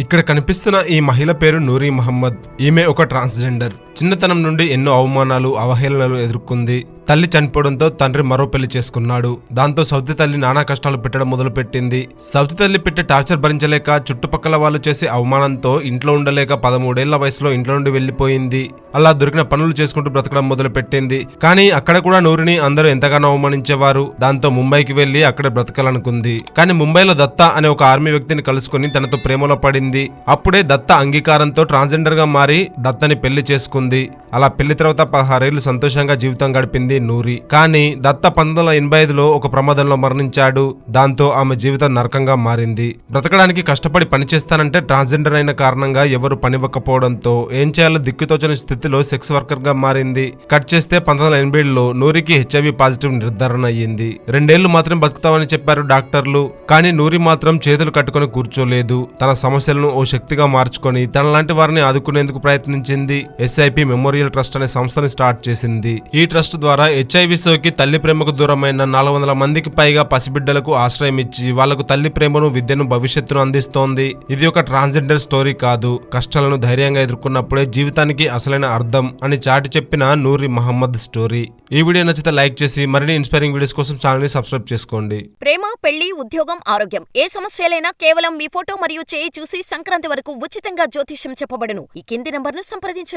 ఇక్కడ కనిపిస్తున్న ఈ మహిళ పేరు నూరీ మహమ్మద్. ఈమె ఒక ట్రాన్స్జెండర్. చిన్నతనం నుండి ఎన్నో అవమానాలు, అవహేళనలు ఎదుర్కొంది. తల్లి చనిపోవడంతో తండ్రి మరో పెళ్లి చేసుకున్నాడు. దాంతో సౌతి తల్లి నానా కష్టాలు పెట్టడం మొదలుపెట్టింది. సౌతి తల్లి పెట్టే టార్చర్ భరించలేక, చుట్టుపక్కల వాళ్ళు చేసే అవమానంతో ఇంట్లో ఉండలేక 13 ఏళ్ల వయసులో ఇంట్లో నుండి వెళ్లిపోయింది. అలా దొరికిన పనులు చేసుకుంటూ బ్రతకడం మొదలు పెట్టింది. కానీ అక్కడ కూడా నూరిని అందరూ ఎంతగానో అవమానించేవారు. దాంతో ముంబైకి వెళ్లి అక్కడ బ్రతకాలనుకుంది. కానీ ముంబైలో దత్త అనే ఒక ఆర్మీ వ్యక్తిని కలుసుకుని తనతో ప్రేమలో పడింది. అప్పుడే దత్త అంగీకారంతో ట్రాన్స్జెండర్ గా మారి దత్తని పెళ్లి చేసుకుంది. అలా పెళ్లి తర్వాత 16 ఏళ్లు సంతోషంగా జీవితం గడిపింది నూరి. కానీ దత్త 1985లో ఒక ప్రమాదంలో మరణించాడు. దాంతో ఆమె జీవితం నరకంగా మారింది. బ్రతకడానికి కష్టపడి పనిచేస్తానంటే ట్రాన్స్జెండర్ అయిన కారణంగా ఎవరు పనివ్వకపోవడంతో ఏం చేయాలో దిక్కుతోచని స్థితిలో సెక్స్ వర్కర్ గా మారింది. కట్ చేస్తే 1987లో నూరికి HIV పాజిటివ్ నిర్ధారణ అయ్యింది. 2 ఏళ్లు మాత్రం బతుకుతామని చెప్పారు డాక్టర్లు. కానీ నూరి మాత్రం చేతులు కట్టుకుని కూర్చోలేదు. తన సమస్యలను ఓ శక్తిగా మార్చుకొని తనలాంటి వారిని ఆదుకునేందుకు ప్రయత్నించింది. SIP మెమోరియల్ ట్రస్ట్ అనే సంస్థని స్టార్ట్ చేసింది. ఈ ట్రస్ట్ ద్వారా HIV సోకి తల్లి ప్రేమకు దూరమైన 400 మందికి పైగా పసిబిడ్డలకు ఆశ్రయం ఇచ్చి వాళ్లకు తల్లి ప్రేమను, విద్యను, భవిష్యత్తును అందిస్తోంది. ఇది ఒక ట్రాన్స్జెండర్ స్టోరీ కాదు. కష్టాలను ధైర్యంగా ఎదుర్కొన్నప్పుడే జీవితానికి అసలైన అర్థం అని చాటి చెప్పిన నూరి మహమ్మద్ స్టోరీ. ఈ వీడియో నచ్చితే లైక్ చేసి మరిన్ని ఇన్స్పైరింగ్ వీడియోస్ కోసం ఛానల్ ని సబ్స్క్రైబ్ చేసుకోండి. ప్రేమ, పెళ్లి, ఉద్యోగం, ఆరోగ్యం ఏ సమస్యలైనా కేవలం మీ ఫోటో మరియు చేయి చూసి సంక్రాంతి వరకు ఉచితంగా జ్యోతిష్యం చెప్పబడును. ఈ కింది నంబర్ను సంప్రదించండి.